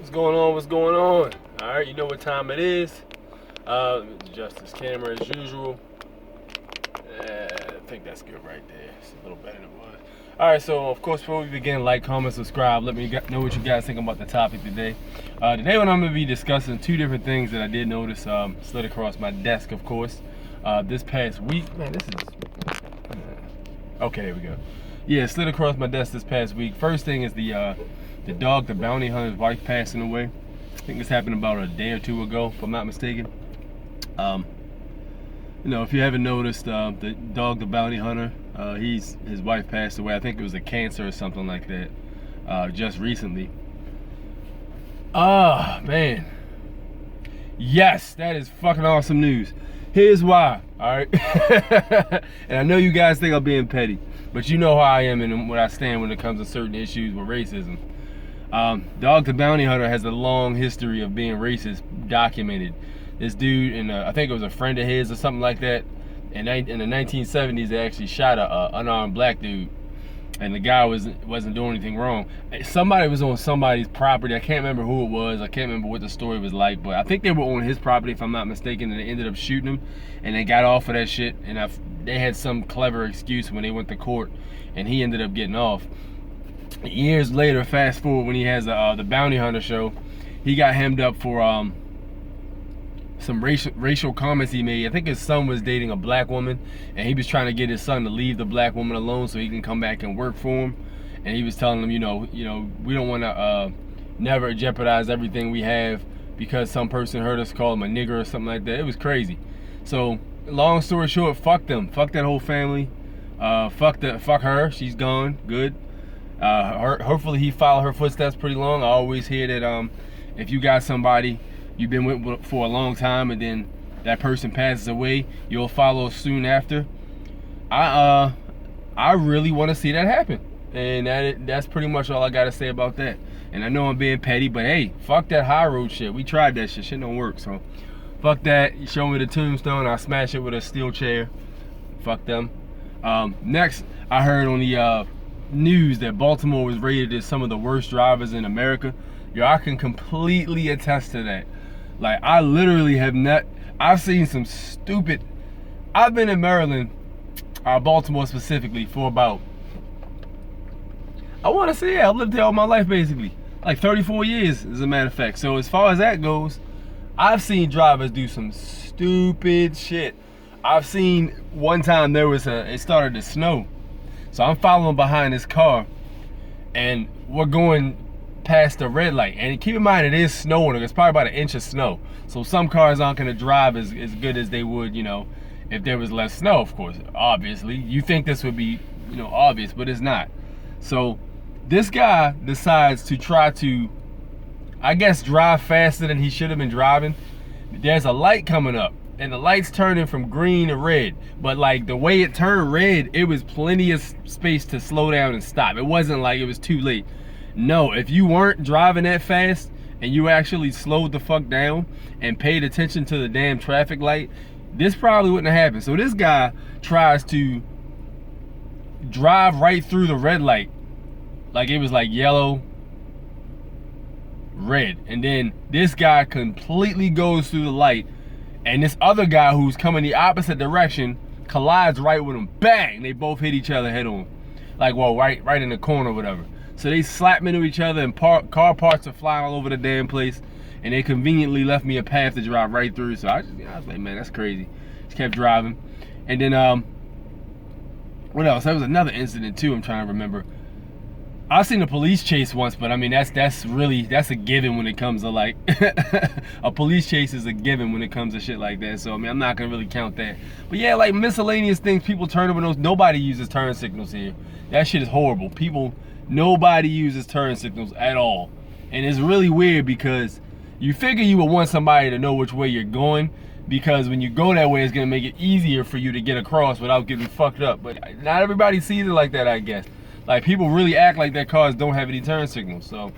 What's going on? What's going on? All right, you know what time it is. Let me adjust this camera as usual. I think that's good right there. It's a little better than it was. All right, so of course, before we begin, like, comment, subscribe. Let me know what you guys think about the topic today. Today, I'm going to be discussing two different things that I did notice slid across my desk, of course, this past week. Man, this is okay. There we go. Yeah, slid across my desk this past week. First thing is the dog, the bounty hunter's wife, passing away. I think this happened about a day or two ago, if I'm not mistaken. You know, if you haven't noticed, the dog, the bounty hunter, his wife passed away. I think it was a cancer or something like that, just recently. Man. Yes, that is fucking awesome news. Here's why, all right? And I know you guys think I'm being petty, but you know how I am and where I stand when it comes to certain issues with racism. Dog the Bounty Hunter has a long history of being racist, documented. This dude, and I think it was a friend of his or something like that, in the 1970s, they actually shot a unarmed black dude, and the guy wasn't doing anything wrong. Somebody was on somebody's property. I can't remember who it was. I can't remember what the story was like, but I think they were on his property, if I'm not mistaken, and they ended up shooting him, and they got off of that shit, and they had some clever excuse when they went to court, and he ended up getting off. Years later, fast forward, when he has the Bounty Hunter show, he got hemmed up for some racial comments he made. I think his son was dating a black woman, and he was trying to get his son to leave the black woman alone so he can come back and work for him. And he was telling him, you know, we don't want to never jeopardize everything we have because some person heard us call him a nigger or something like that. It was crazy. So long story short, fuck them, fuck that whole family, fuck her. She's gone. Good. Hopefully he followed her footsteps pretty long. I always hear that if you got somebody you've been with for a long time and then that person passes away, you'll follow soon after. I really want to see that happen, and that's pretty much all I gotta say about that. And I know I'm being petty, but hey, fuck that high road shit. We tried that shit. Shit don't work, so fuck that. You show me the tombstone, I'll smash it with a steel chair. Fuck them. Next, I heard on the news that Baltimore was rated as some of the worst drivers in America. Yo, I can completely attest to that. Like, I literally have not, I've seen some stupid, I've been in Maryland, Baltimore specifically, for about, I want to say, I've lived there all my life basically, like 34 years as a matter of fact. So as far as that goes, I've seen drivers do some stupid shit. I've seen one time it started to snow. So I'm following behind this car, and we're going past the red light. And keep in mind, it is snowing. It's probably about an inch of snow. So some cars aren't going to drive as good as they would, you know, if there was less snow, of course. Obviously. You think this would be, you know, obvious, but it's not. So this guy decides to try to, I guess, drive faster than he should have been driving. There's a light coming up, and the light's turning from green to red. But like the way it turned red, it was plenty of space to slow down and stop. It wasn't like it was too late. No, if you weren't driving that fast and you actually slowed the fuck down and paid attention to the damn traffic light, this probably wouldn't have happened. So this guy tries to drive right through the red light, like it was like yellow, red. And then this guy completely goes through the light, and this other guy who's coming the opposite direction collides right with him. Bang! They both hit each other head on. Like, well, right in the corner or whatever. So they slap into each other, and car parts are flying all over the damn place. And they conveniently left me a path to drive right through. So I was like, man, that's crazy. Just kept driving. And then, what else? There was another incident too, I'm trying to remember. I've seen a police chase once, but I mean, that's a given when it comes to like, a police chase is a given when it comes to shit like that. So I mean, I'm not gonna really count that. But yeah, like miscellaneous things, people turn over those. Nobody uses turn signals here. That shit is horrible. Nobody uses turn signals at all. And it's really weird because you figure you would want somebody to know which way you're going, because when you go that way, it's gonna make it easier for you to get across without getting fucked up. But not everybody sees it like that, I guess. Like, people really act like their cars don't have any turn signals. So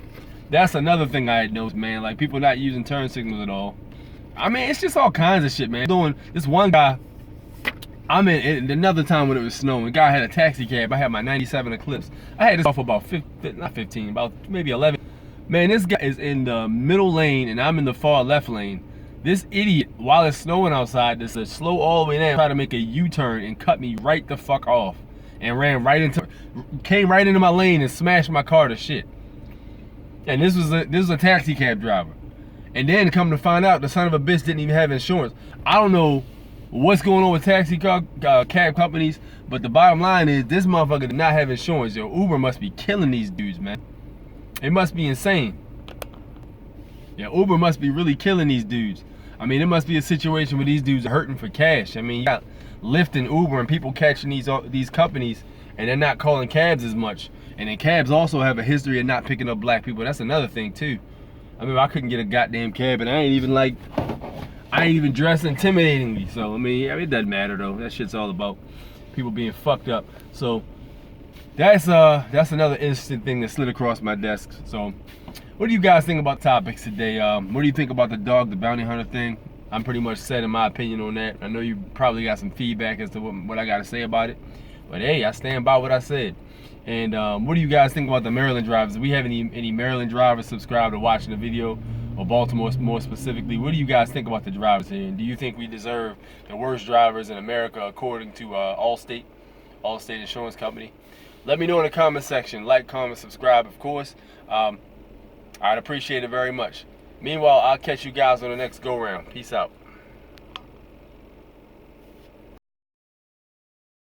that's another thing I had noticed, man. Like, people not using turn signals at all. I mean, it's just all kinds of shit, man. Doing this one guy, I'm in another time when it was snowing. The guy had a taxi cab. I had my 97 Eclipse. I had this off about about maybe 11. Man, this guy is in the middle lane and I'm in the far left lane. This idiot, while it's snowing outside, this is slow all the way down, try to make a U-turn and cut me right the fuck off. And came right into my lane and smashed my car to shit. And this was a taxi cab driver. And then come to find out, the son of a bitch didn't even have insurance. I don't know what's going on with cab companies, but the bottom line is this motherfucker did not have insurance. Yo, Uber must be killing these dudes, man. It must be insane. Yeah, Uber must be really killing these dudes. I mean, it must be a situation where these dudes are hurting for cash. I mean, you got Lyft and Uber and people catching these companies and they're not calling cabs as much. And then cabs also have a history of not picking up black people. That's another thing too. I mean, I couldn't get a goddamn cab and I ain't even dressed intimidatingly. So, I mean, it doesn't matter though. That shit's all about people being fucked up. So, that's another interesting thing that slid across my desk. So, what do you guys think about topics today? What do you think about the dog, the bounty hunter thing? I'm pretty much set in my opinion on that. I know you probably got some feedback as to what I got to say about it. But hey, I stand by what I said. And what do you guys think about the Maryland drivers? Do we have any Maryland drivers subscribed or watching the video? Or Baltimore more specifically? What do you guys think about the drivers here? And do you think we deserve the worst drivers in America according to Allstate Insurance Company? Let me know in the comment section. Like, comment, subscribe, of course. I'd appreciate it very much. Meanwhile, I'll catch you guys on the next go round. Peace out.